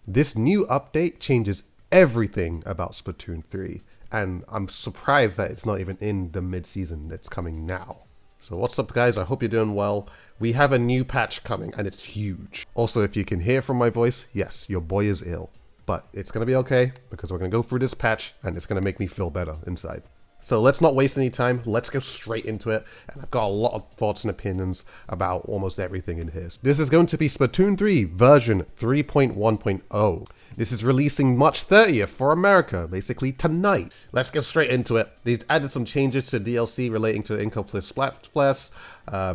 This new update changes everything about Splatoon 3, and I'm surprised that it's not even in the mid-season that's coming now. So what's up guys, I hope you're doing well. We have a new patch coming and it's huge. Also, if you can hear from my voice, yes, your boy is ill. But it's gonna be okay because we're gonna go through this patch and it's gonna make me feel better inside. So let's not waste any time, let's go straight into it, and I've got a lot of thoughts and opinions about almost everything in here. This is going to be Splatoon 3 version 3.1.0. This is releasing March 30th for America, basically tonight. Let's get straight into it. They've added some changes to DLC relating to Incomplete Splat Flash.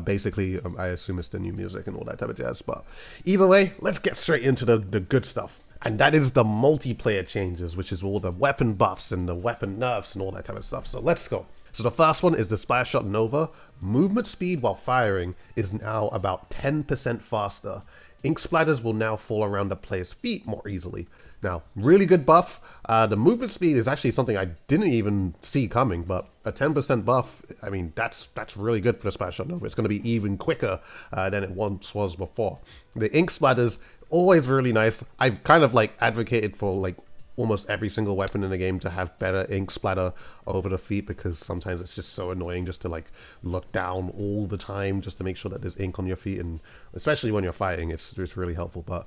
Basically, I assume it's the new music and all that type of jazz, but either way, let's get straight into the good stuff. And that is the multiplayer changes, which is all the weapon buffs and the weapon nerfs and all that type of stuff. So let's go. So the first one is the Splattershot Nova. Movement speed while firing is now about 10% faster. Ink splatters will now fall around the player's feet more easily. Now, really good buff. The movement speed is actually something I didn't even see coming, but a 10% buff, I mean, that's really good for the Splattershot Nova. It's going to be even quicker than it once was before. The ink splatters, always really nice. I've kind of like advocated for like almost every single weapon in the game to have better ink splatter over the feet, because sometimes it's just so annoying just to like look down all the time just to make sure that there's ink on your feet, and especially when you're fighting, it's really helpful. But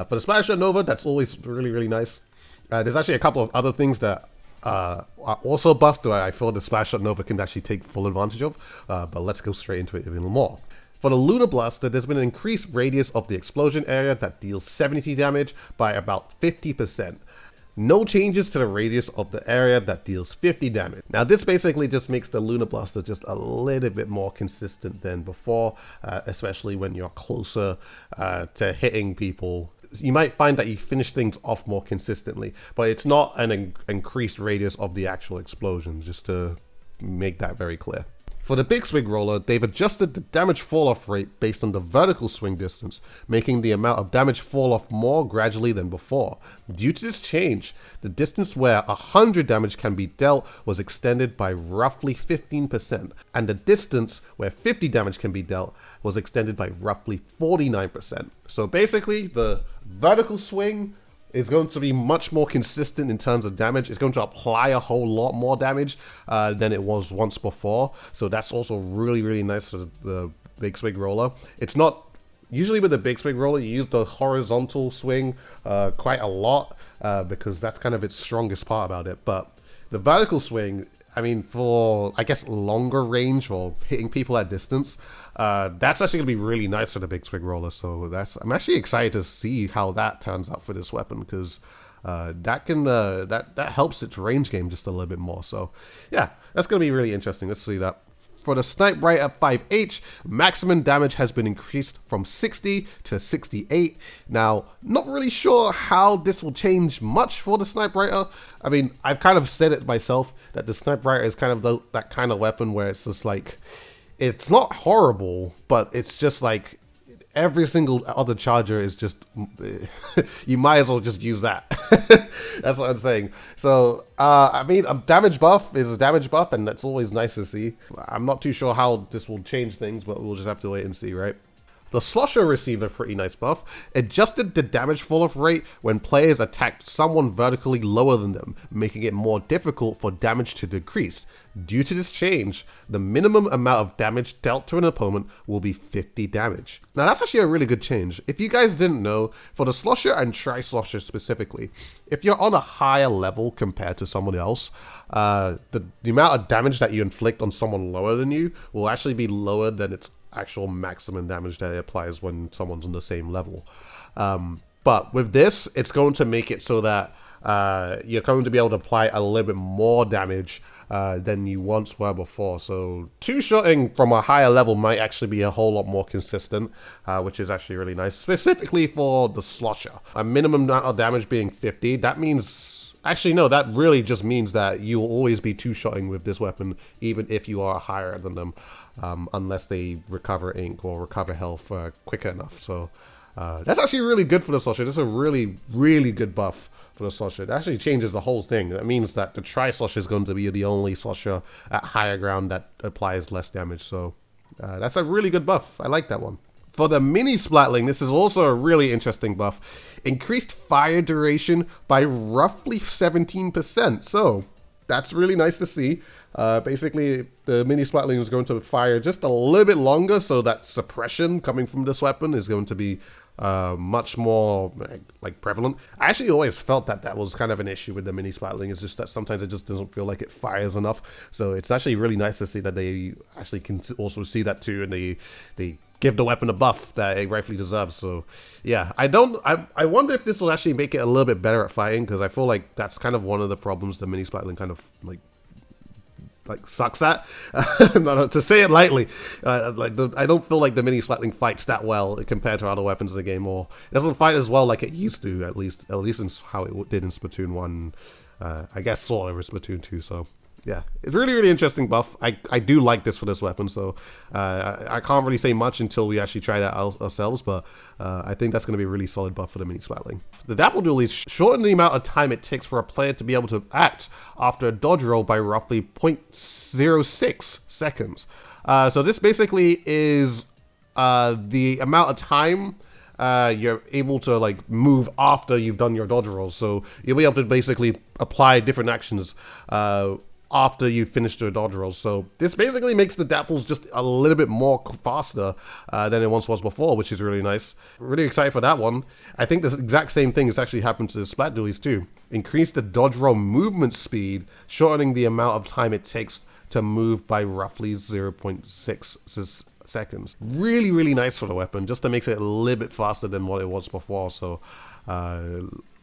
for the Splattershot Nova, that's always really nice. There's actually a couple of other things that are also buffed that I feel the Splattershot Nova can actually take full advantage of, but let's go straight into it even more. For the Lunar Blaster, there's been an increased radius of the explosion area that deals 70 damage by about 50%. No changes to the radius of the area that deals 50 damage. Now this basically just makes the Lunar Blaster just a little bit more consistent than before, especially when you're closer to hitting people. You might find that you finish things off more consistently, but it's not an increased radius of the actual explosions, just to make that very clear. For the big swing roller, they've adjusted the damage fall-off rate based on the vertical swing distance, making the amount of damage fall off more gradually than before. Due to this change, the distance where 100 damage can be dealt was extended by roughly 15%, and the distance where 50 damage can be dealt was extended by roughly 49%. So basically, the vertical swing is going to be much more consistent in terms of damage. It's going to apply a whole lot more damage than it was once before. So that's also really nice for the big swing roller. It's not, usually with the big swing roller, you use the horizontal swing quite a lot because that's kind of its strongest part about it. But the vertical swing, I mean, for, I guess, longer range or hitting people at distance, that's actually going to be really nice for the big swing roller. So I'm actually excited to see how that turns out for this weapon, because that helps its range game just a little bit more. So yeah, that's going to be really interesting. Let's see that. For the Snipewriter 5H, maximum damage has been increased from 60 to 68. Now, not really sure how this will change much for the Snipewriter. I mean, I've kind of said it myself that the Snipewriter is kind of that kind of weapon where it's just like, it's not horrible, but it's just like every single other charger is just, you might as well just use that. That's what I'm saying. So, I mean, a damage buff is a damage buff, and that's always nice to see. I'm not too sure how this will change things, but we'll just have to wait and see, right? The Slosher received a pretty nice buff, adjusted the damage fall-off rate when players attacked someone vertically lower than them, making it more difficult for damage to decrease. Due to this change, the minimum amount of damage dealt to an opponent will be 50 damage. Now that's actually a really good change. If you guys didn't know, for the Slosher and Tri-Slosher specifically, if you're on a higher level compared to someone else, the amount of damage that you inflict on someone lower than you will actually be lower than its actual maximum damage that it applies when someone's on the same level. But with this, it's going to make it so that you're going to be able to apply a little bit more damage than you once were before. So two-shotting from a higher level might actually be a whole lot more consistent, which is actually really nice, specifically for the Slosher. A minimum amount of damage being 50, that means, actually no, that really just means that you will always be two-shotting with this weapon, even if you are higher than them, unless they recover ink or recover health quicker enough. So that's actually really good for the Slosher. This is a really good buff for the Slosher. It actually changes the whole thing. That means that the Tri-Slosher is going to be the only Slosher at higher ground that applies less damage. So that's a really good buff. I like that one. For the mini Splatling, this is also a really interesting buff. Increased fire duration by roughly 17%. So that's really nice to see. Basically, the mini Splatling is going to fire just a little bit longer, so that suppression coming from this weapon is going to be much more like prevalent. I actually always felt that that was kind of an issue with the mini Splatling. It's just that sometimes it just doesn't feel like it fires enough. So it's actually really nice to see that they actually can also see that too, and they give the weapon a buff that it rightfully deserves. So yeah, I wonder if this will actually make it a little bit better at fighting, because I feel like that's kind of one of the problems the mini Splatling kind of like sucks at. To say it lightly, I don't feel like the mini Splatling fights that well compared to other weapons in the game, or it doesn't fight as well like it used to, at least in how it did in Splatoon 1. I guess sort of in Splatoon 2. So yeah, it's really interesting buff. I do like this for this weapon, so I can't really say much until we actually try that ourselves, but I think that's going to be a really solid buff for the mini Splatling. The Dapple Dualies shorten the amount of time it takes for a player to be able to act after a dodge roll by roughly 0.06 seconds. So this basically is the amount of time you're able to like move after you've done your dodge rolls. So you'll be able to basically apply different actions after you finished your dodge rolls. So this basically makes the Dapples just a little bit more faster than it once was before, which is really nice. Really excited for that one. I think this exact same thing has actually happened to the Splat Dualies too. Increase the dodge roll movement speed, shortening the amount of time it takes to move by roughly 0.6 seconds. Really nice for the weapon, just to make it a little bit faster than what it was before. So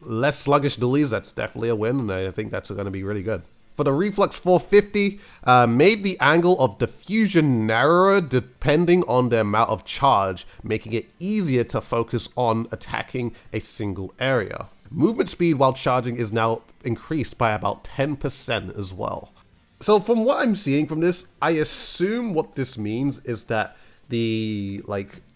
less sluggish dualies, that's definitely a win, and I think that's going to be really good. For the REEF-LUX 450, made the angle of diffusion narrower depending on the amount of charge, making it easier to focus on attacking a single area. Movement speed while charging is now increased by about 10% as well. So from what I'm seeing from this, I assume what this means is that the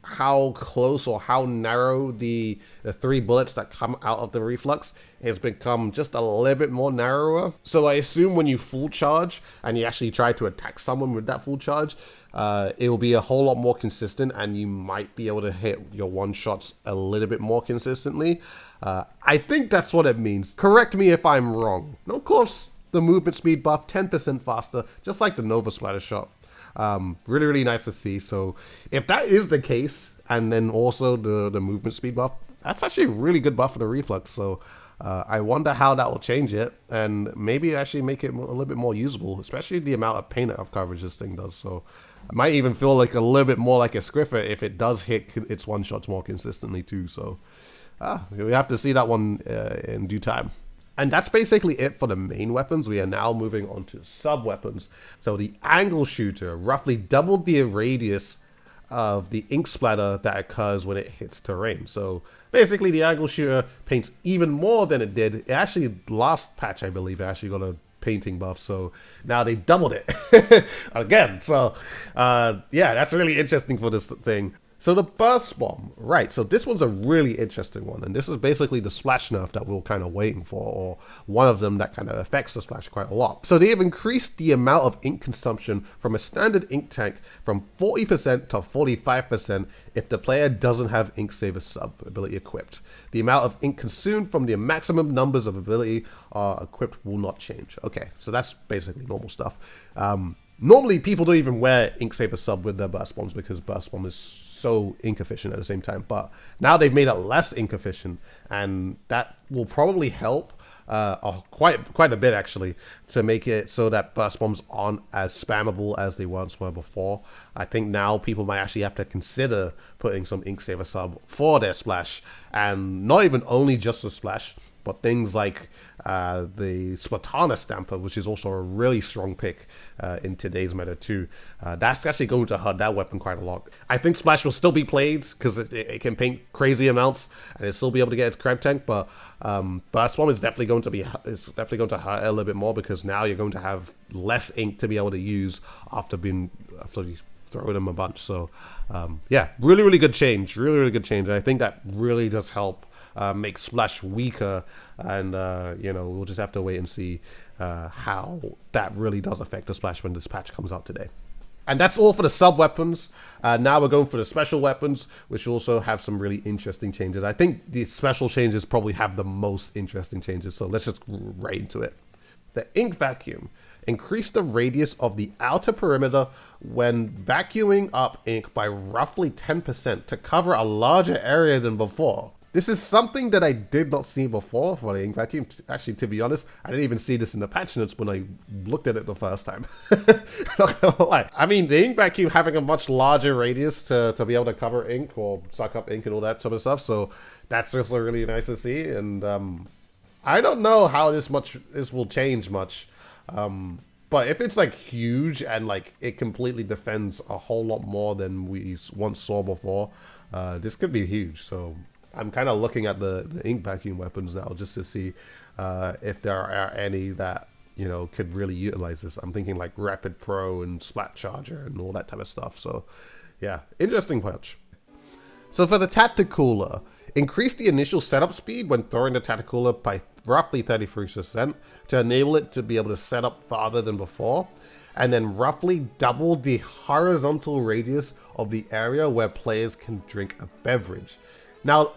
how close or how narrow the 3 bullets that come out of the REEF-LUX has become just a little bit more narrower. So I assume when you full charge and you actually try to attack someone with that full charge, it will be a whole lot more consistent, and you might be able to hit your one shots a little bit more consistently. I think that's what it means. Correct me if I'm wrong. And of course, the movement speed buff, 10% faster, just like the Nova Splattershot. Really nice to see. So if that is the case, and then also the movement speed buff, that's actually a really good buff for the REEF-LUX. So I wonder how that will change it, and maybe actually make it a little bit more usable, especially the amount of paint of coverage this thing does. So it might even feel like a little bit more like a Scriffer if it does hit its one shots more consistently too. So we have to see that one in due time. And that's basically it for the main weapons. We are now moving on to sub-weapons. So the angle shooter roughly doubled the radius of the ink splatter that occurs when it hits terrain. So basically the angle shooter paints even more than it did. It actually, last patch I believe, it actually got a painting buff. So now they doubled it again. So yeah, that's really interesting for this thing. So the Burst Bomb, right, so this one's a really interesting one, and this is basically the splash nerf that we were kind of waiting for, or one of them that kind of affects the splash quite a lot. So they have increased the amount of ink consumption from a standard ink tank from 40% to 45% if the player doesn't have Ink Saver Sub ability equipped. The amount of ink consumed from the maximum numbers of ability equipped will not change. Okay, so that's basically normal stuff. Normally people don't even wear Ink Saver Sub with their Burst Bombs because Burst Bomb is so ink efficient at the same time, but now they've made it less ink efficient, and that will probably help quite a bit actually, to make it so that burst bombs aren't as spammable as they once were before. I think now people might actually have to consider putting some ink saver sub for their splash, and not even only just the splash, but things like the Splatana Stamper, which is also a really strong pick in today's meta too. That's actually going to hurt that weapon quite a lot. I think Splash will still be played because it can paint crazy amounts and it'll still be able to get its crab tank, but Burst Bomb is definitely going to hurt a little bit more, because now you're going to have less ink to be able to use after you throw them a bunch. So yeah, really good change, really good change. And I think that really does help make Splash weaker, and you know, we'll just have to wait and see how that really does affect the Splash when this patch comes out today. And that's all for the sub weapons. Now we're going for the special weapons, which also have some really interesting changes. I think the special changes probably have the most interesting changes, so let's just right into it. The ink vacuum. Increase the radius of the outer perimeter when vacuuming up ink by roughly 10% to cover a larger area than before. This is something that I did not see before for the ink vacuum. Actually, to be honest, I didn't even see this in the patch notes when I looked at it the first time. Not gonna lie. I mean, the ink vacuum having a much larger radius to be able to cover ink or suck up ink and all that sort of stuff. So that's also really nice to see. And I don't know how this will change much. But if it's like huge and like it completely defends a whole lot more than we once saw before, this could be huge. So I'm kind of looking at the ink vacuum weapons now just to see if there are any that, you know, could really utilize this. I'm thinking like Rapid Pro and Splat Charger and all that type of stuff. So yeah, interesting patch. So for the Tacticooler, increase the initial setup speed when throwing the Tacticooler by roughly 33% to enable it to be able to set up farther than before, and then roughly double the horizontal radius of the area where players can drink a beverage. Now,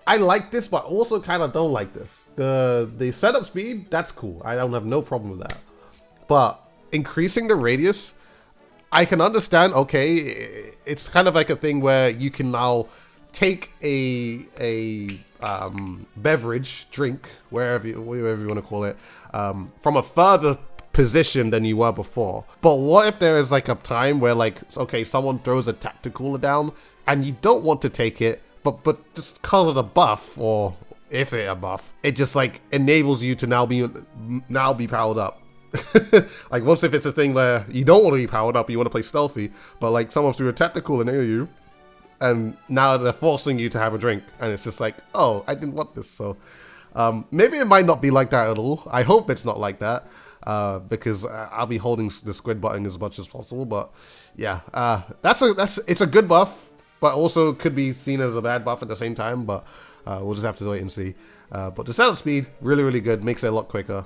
I like this, but also kind of don't like this. The setup speed, that's cool. I don't have no problem with that. But increasing the radius, I can understand, okay, it's kind of like a thing where you can now take a beverage, drink, wherever you want to call it, from a further position than you were before. But what if there is like a time where like, okay, someone throws a Tacticooler down and you don't want to take it, but just cause it a buff, or is it a buff? It just like enables you to now be powered up. Like once if it's a thing where you don't want to be powered up, you want to play stealthy, but like someone threw a Tacticooler near you, and now they're forcing you to have a drink, and it's just like, oh, I didn't want this. So maybe it might not be like that at all. I hope it's not like that, because I'll be holding the squid button as much as possible. But yeah, it's a good buff, but also could be seen as a bad buff at the same time. But we'll just have to wait and see. But the setup speed, really, really good, makes it a lot quicker.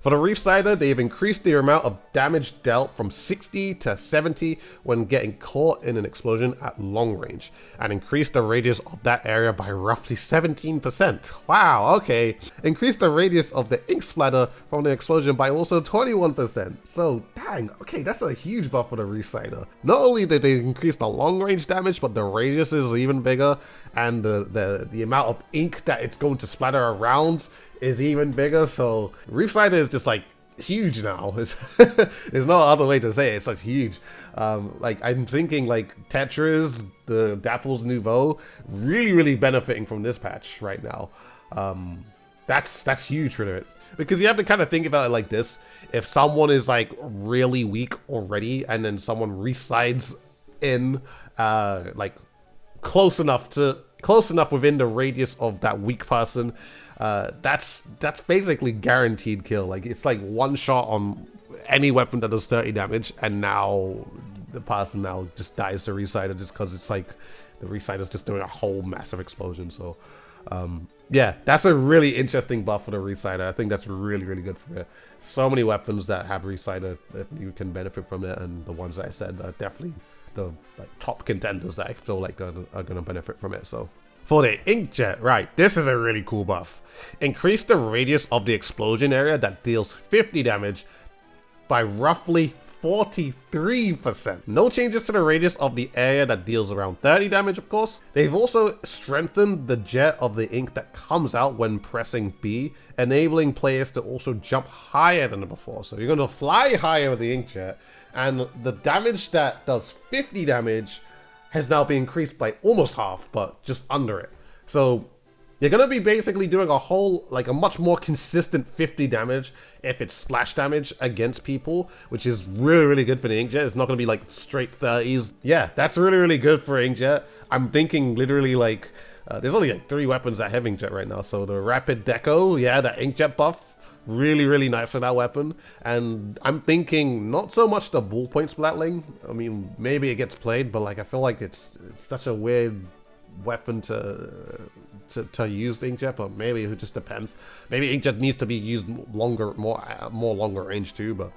For the Reefslider, they've increased the amount of damage dealt from 60 to 70 when getting caught in an explosion at long range, and increased the radius of that area by roughly 17%. Wow, okay. Increased the radius of the ink splatter from the explosion by also 21%. So, dang, okay, that's a huge buff for the Reefslider. Not only did they increase the long range damage, but the radius is even bigger, and the amount of ink that it's going to splatter around is even bigger. So Reefslider is just like huge now. There's no other way to say it. It's like huge. Like I'm thinking like Tetris, the Dapple's Nouveau, really benefiting from this patch right now. That's huge for it, because you have to kind of think about it like this. If someone is like really weak already, and then someone reslides in like close enough within the radius of that weak person, that's basically guaranteed kill. Like it's like one shot on any weapon that does 30 damage, and now the person now just dies to Reefslider just because it's like the Reefslider's just doing a whole massive explosion. So yeah, that's a really interesting buff for the Reefslider. I think that's really good for it. So many weapons that have Reefslider, if you can benefit from it, and the ones that I said are definitely the like top contenders that I feel like are gonna benefit from it. So for the Inkjet, right, this is a really cool buff. Increase the radius of the explosion area that deals 50 damage by roughly 43%. No changes to the radius of the area that deals around 30 damage, of course. They've also strengthened the jet of the ink that comes out when pressing B, enabling players to also jump higher than before. So you're going to fly higher with the Inkjet, and the damage that does 50 damage has now been increased by almost half, but just under it. So you're going to be basically doing a much more consistent 50 damage if it's splash damage against people, which is really good for the Inkjet. It's not going to be like straight 30s. Yeah, that's really good for Inkjet. I'm thinking literally like, there's only like 3 weapons that have Inkjet right now. So the Rapid Deco, yeah, the Inkjet buff, really nice for that weapon. And I'm thinking not so much the ballpoint Splatling. I mean, maybe it gets played, but like I feel like it's such a weird weapon to use the Inkjet, but maybe it just depends. Maybe Inkjet needs to be used more longer range too, but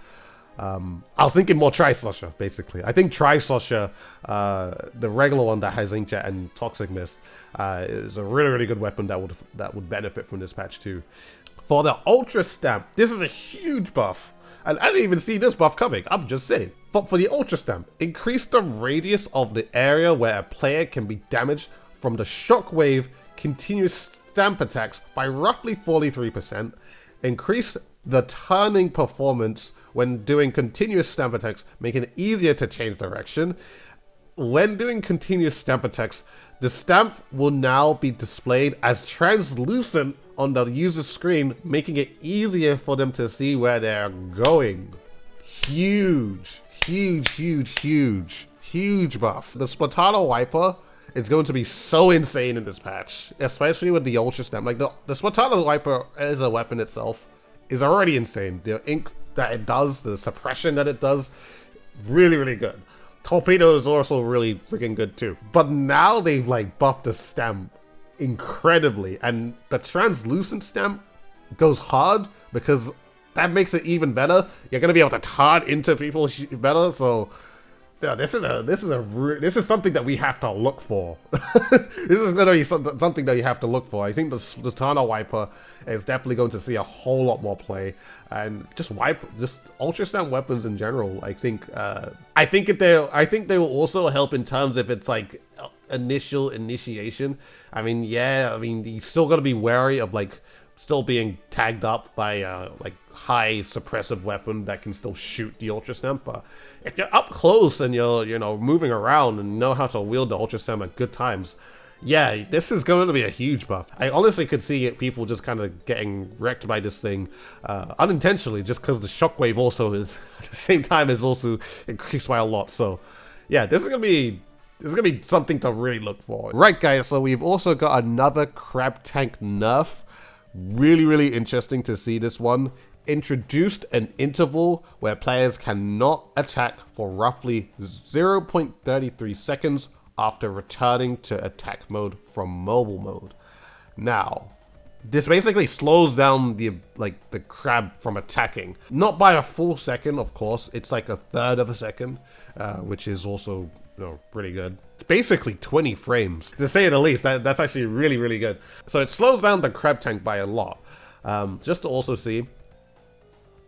I was thinking more Tri-Slosher, basically. I think Tri-Slosher, the regular one that has Inkjet and Toxic Mist, is a really, really good weapon that would benefit from this patch too. For the Ultra Stamp, this is a huge buff. And I didn't even see this buff coming, I'm just saying. But for the Ultra Stamp, increase the radius of the area where a player can be damaged from the Shockwave continuous stamp attacks by roughly 43%. Increase the turning performance when doing continuous stamp attacks, making it easier to change direction. When doing continuous stamp attacks, the stamp will now be displayed as translucent on the user's screen, making it easier for them to see where they're going. Huge, huge, huge, huge, huge buff. The Splattershot is going to be so insane in this patch, especially with the Ultra Stamp. Like the Splattershot as a weapon itself is already insane. The ink that it does, the suppression that it does, really, really good. Torpedo is also really freaking good too. But now they've like buffed the stamp incredibly, and the translucent stamp goes hard because that makes it even better. You're gonna be able to turn into people better. So yeah, this is something that we have to look for. This is gonna be something that you have to look for. I think the Tana Wiper is definitely going to see a whole lot more play, and just Ultra Stamp weapons in general. I think they will also help in terms if it's like initial initiation. I mean, yeah, I mean you still gotta be wary of like still being tagged up by like high suppressive weapon that can still shoot the Ultra Stamp. But if you're up close and you're moving around and know how to wield the Ultra Stamp at good times, yeah, this is going to be a huge buff. I honestly could see people just kind of getting wrecked by this thing unintentionally, just because the Shockwave also is at the same time is also increased by a lot. So yeah, this is gonna be something to really look for. Right, guys, so we've also got another Crab Tank nerf. Really, really interesting to see this one. Introduced an interval where players cannot attack for roughly 0.33 seconds after returning to attack mode from mobile mode. Now, this basically slows down the crab from attacking. Not by a full second, of course. It's like a third of a second, which is also pretty good. It's basically 20 frames, to say the least. That's actually really, really good. So it slows down the Crab Tank by a lot. Just to also see,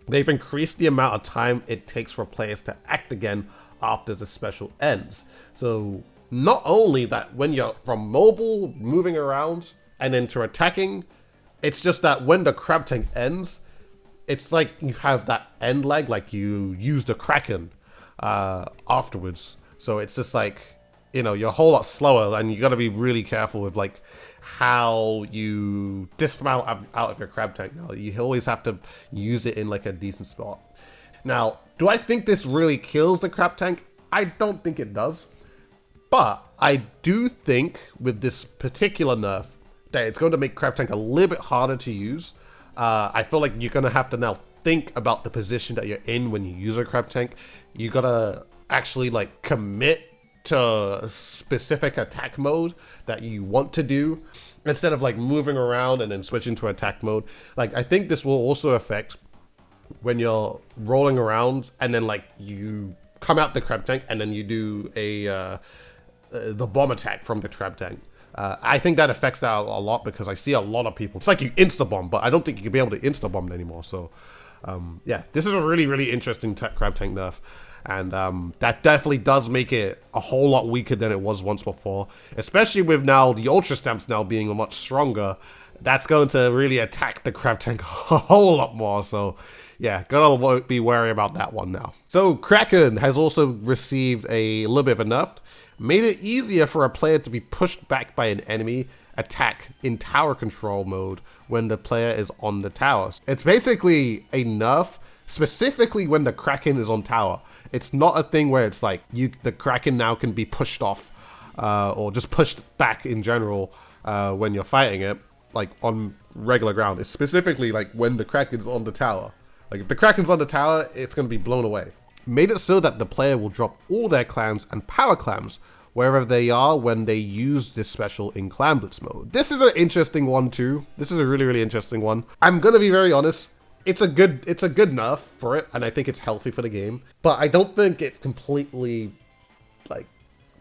they've increased the amount of time it takes for players to act again after the special ends. So not only that when you're from mobile, moving around, and then to attacking, it's just that when the Crab Tank ends, it's like you have that end lag, like you use the Kraken afterwards. So it's just like, you're a whole lot slower, and you got to be really careful with like how you dismount out of your Crab Tank. Now, you always have to use it in like a decent spot. Now, do I think this really kills the Crab Tank? I don't think it does. But I do think with this particular nerf that it's going to make Crab Tank a little bit harder to use. I feel like you're going to have to now think about the position that you're in when you use a Crab Tank. You got to actually like commit to a specific attack mode that you want to do instead of like moving around and then switching to attack mode. Like, I think this will also affect when you're rolling around and then like you come out the Crab Tank and then you do the bomb attack from the Crab Tank. I think that affects that a lot because I see a lot of people. It's like you insta-bomb, but I don't think you can be able to insta-bomb it anymore. So yeah, this is a really, really interesting Crab Tank nerf. And that definitely does make it a whole lot weaker than it was once before. Especially with now the Ultra Stamps now being much stronger. That's going to really attack the Crab Tank a whole lot more. So yeah, gotta be wary about that one now. So Kraken has also received a little bit of a nerf. Made it easier for a player to be pushed back by an enemy attack in tower control mode when the player is on the tower. It's basically a nerf specifically when the Kraken is on tower. It's not a thing where it's like the Kraken now can be pushed off or just pushed back in general when you're fighting it, like on regular ground. It's specifically like when the Kraken's on the tower. Like if the Kraken's on the tower, it's going to be blown away. Made it so that the player will drop all their clams and power clams wherever they are when they use this special in Clam Blitz mode. This is an interesting one too. This is a really, really interesting one. I'm going to be very honest. it's a good nerf for it, and I think it's healthy for the game. But I don't think it completely like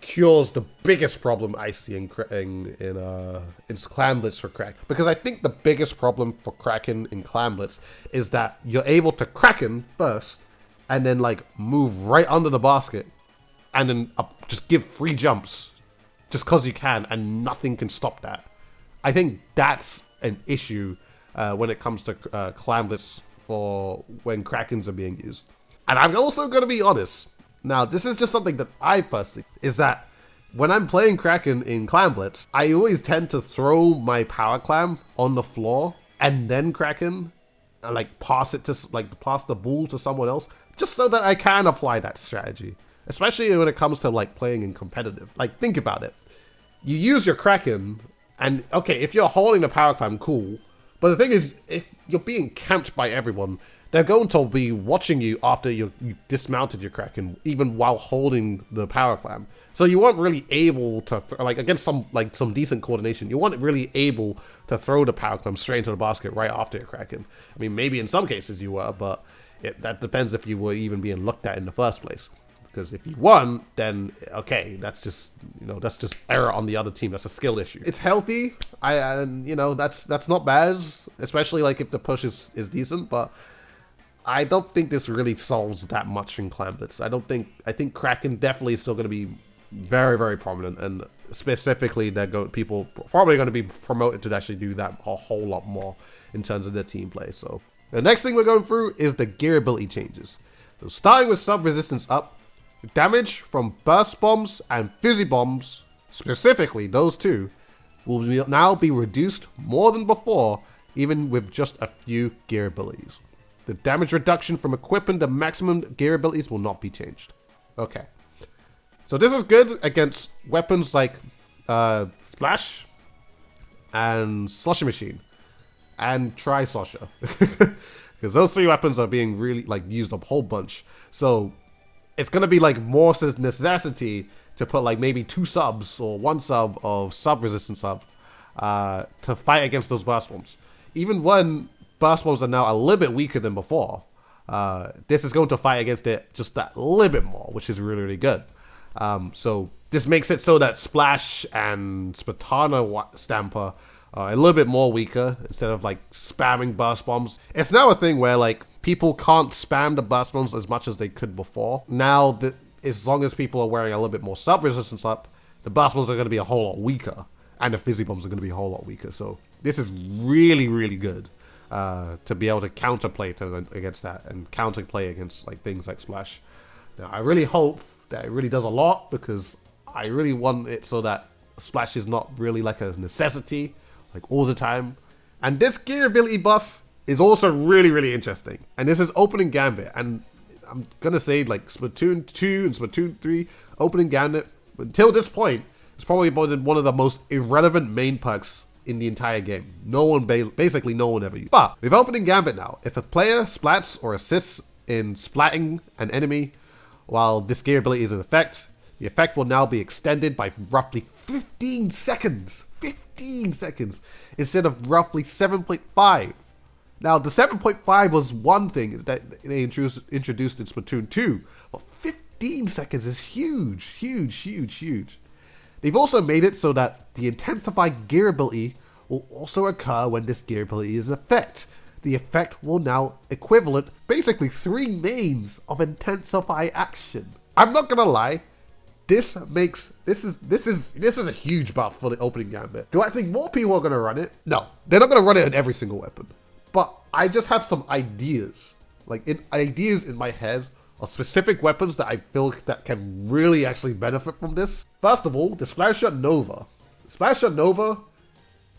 cures the biggest problem I see in Clan Blitz for Kraken. Because I think the biggest problem for Kraken in Clan Blitz is that you're able to Kraken first, and then like move right under the basket, and then just give free jumps, just cause you can, and nothing can stop that. I think that's an issue when it comes to Clan Blitz for when Krakens are being used. And I'm also going to be honest. Now, this is just something that I personally, is that when I'm playing Kraken in Clan Blitz, I always tend to throw my power clam on the floor and then Kraken, and like pass it to, like pass the ball to someone else, just so that I can apply that strategy. Especially when it comes to like playing in competitive. Like, think about it. You use your Kraken, and okay, if you're holding the power clam, cool. But the thing is, if you're being camped by everyone, they're going to be watching you after you dismounted your Kraken, even while holding the power clam. So you weren't really able to, like, against some decent coordination, you weren't really able to throw the power clam straight into the basket right after your Kraken. I mean, maybe in some cases you were, but that depends if you were even being looked at in the first place. Because if you won, then okay, that's just, you know, that's just error on the other team. That's a skill issue. It's healthy. You know, that's not bad, especially like if the push is decent. But I don't think this really solves that much in Clan Blitz. I think Kraken definitely is still going to be very, very prominent, and specifically people probably going to be promoted to actually do that a whole lot more in terms of their team play. So the next thing we're going through is the gear ability changes. So starting with sub resistance up. Damage from burst bombs and fizzy bombs, specifically those two, will now be reduced more than before, even with just a few gear abilities. The damage reduction from equipping the maximum gear abilities will not be changed. Okay. So this is good against weapons like Splash and Slosher Machine and Slosher. Because those three weapons are being really like used a whole bunch. So it's going to be like more necessity to put like maybe 2 subs or 1 sub of sub-resistant sub to fight against those burst bombs. Even when burst bombs are now a little bit weaker than before, this is going to fight against it just that little bit more, which is really, really good. So this makes it so that Splash and Splatana Stamper are a little bit more weaker instead of like spamming burst bombs. It's now a thing where like people can't spam the burst bombs as much as they could before. Now, as long as people are wearing a little bit more sub-resistance up, the burst bombs are going to be a whole lot weaker, and the fizzy bombs are going to be a whole lot weaker. So this is really, really good to be able to counterplay against that, and counterplay against like things like Splash. Now, I really hope that it really does a lot, because I really want it so that Splash is not really like a necessity, like all the time. And this gear ability buff is also really, really interesting. And this is opening Gambit. And I'm going to say like Splatoon 2 and Splatoon 3, opening Gambit, until this point, is probably one of the most irrelevant main perks in the entire game. Basically no one ever used. But with opening Gambit now, if a player splats or assists in splatting an enemy while this gear ability is in effect, the effect will now be extended by roughly 15 seconds. 15 seconds instead of roughly 7.5. Now, the 7.5 was one thing that they introduced in Splatoon 2, but 15 seconds is huge, huge, huge, huge. They've also made it so that the intensified gear ability will also occur when this gear ability is in effect. The effect will now equivalent basically 3 mains of intensify action. I'm not gonna lie, this is a huge buff for the opening Gambit. Do I think more people are gonna run it? No, they're not gonna run it in every single weapon. But I just have some ideas, ideas in my head of specific weapons that I feel that can really actually benefit from this. First of all, the Splattershot Nova. Splattershot Nova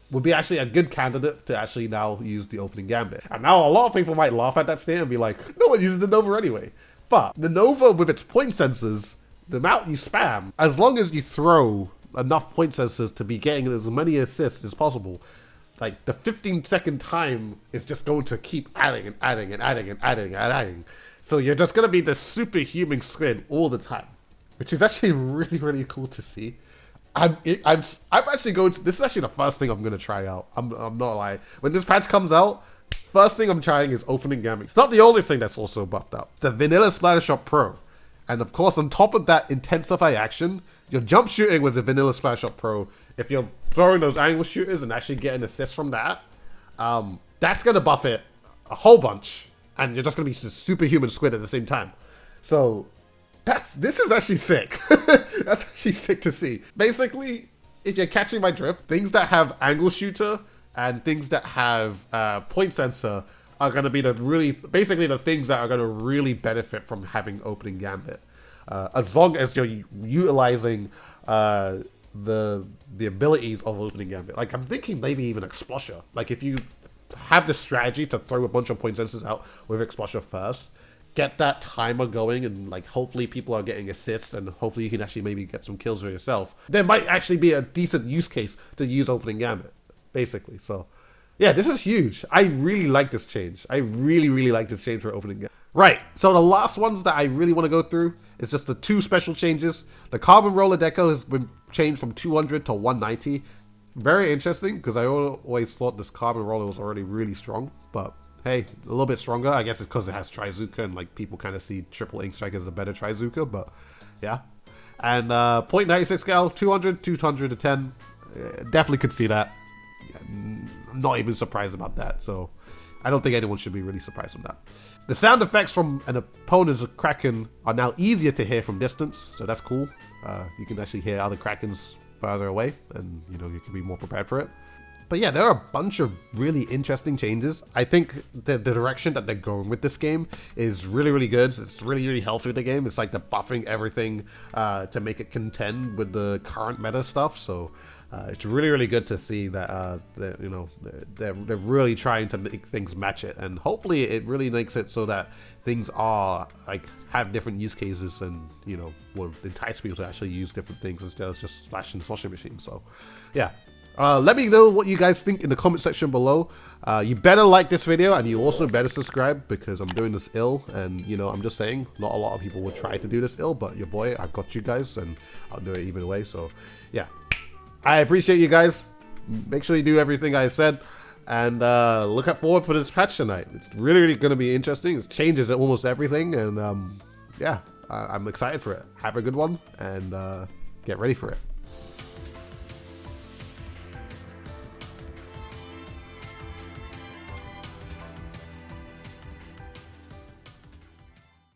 would be actually a good candidate to actually now use the opening Gambit. And now a lot of people might laugh at that statement and be like, no one uses the Nova anyway. But the Nova, with its point sensors, the amount you spam, as long as you throw enough point sensors to be getting as many assists as possible, like the 15-second time is just going to keep adding and adding and adding and adding and adding. So you're just going to be the superhuman squid all the time, which is actually really, really cool to see. I'm actually going to, this is actually the first thing I'm going to try out. I'm not lying. When this patch comes out, first thing I'm trying is opening Gambit. It's not the only thing that's also buffed up. It's the vanilla Splattershot Pro. And of course, on top of that, intensify action. You're jump shooting with the vanilla Splattershot Pro. If you're throwing those angle shooters and actually getting assists from that, that's going to buff it a whole bunch. And you're just going to be a superhuman squid at the same time. So this is actually sick. That's actually sick to see. Basically, if you're catching my drift, things that have angle shooter and things that have point sensor are going to be basically the things that are going to really benefit from having opening Gambit. As long as you're utilizing the abilities of opening Gambit. Like, I'm thinking maybe even Explosher. Like, if you have the strategy to throw a bunch of point sensors out with Explosher first, get that timer going, and like hopefully people are getting assists, and hopefully you can actually maybe get some kills for yourself. There might actually be a decent use case to use opening Gambit, basically. So yeah, this is huge. I really like this change. I really like this change for opening Gambit. Right, so the last ones that I really want to go through is just the 2 special changes. The Carbon Roller Deco has been changed from 200 to 190. Very interesting, because I always thought this Carbon Roller was already really strong, but hey, a little bit stronger. I guess it's because it has Trizuka, and like people kind of see Triple Ink Strike as a better Trizuka, but yeah. And 0.96 cal, 200, 200 to 10. Definitely could see that. Yeah, I'm not even surprised about that, so I don't think anyone should be really surprised on that. The sound effects from an opponent's Kraken are now easier to hear from distance, so that's cool. You can actually hear other Krakens farther away, and you know, you can be more prepared for it. But yeah, there are a bunch of really interesting changes. I think the direction that they're going with this game is really good. It's really healthy with the game. It's like they're buffing everything to make it contend with the current meta stuff. So it's really good to see that they're really trying to make things match it, and hopefully it really makes it so that things are like have different use cases, and you know, will entice people to actually use different things instead of just slashing the sloshing machine. So yeah. Let me know what you guys think in the comment section below. You better like this video, and you also better subscribe, because I'm doing this ill, and you know, I'm just saying, not a lot of people would try to do this ill, but your boy, I've got you guys, and I'll do it either way. So yeah, I appreciate you guys. Make sure you do everything I said, and look forward for this patch tonight. It's really going to be interesting. It changes almost everything, and yeah, I'm excited for it. Have a good one, and get ready for it.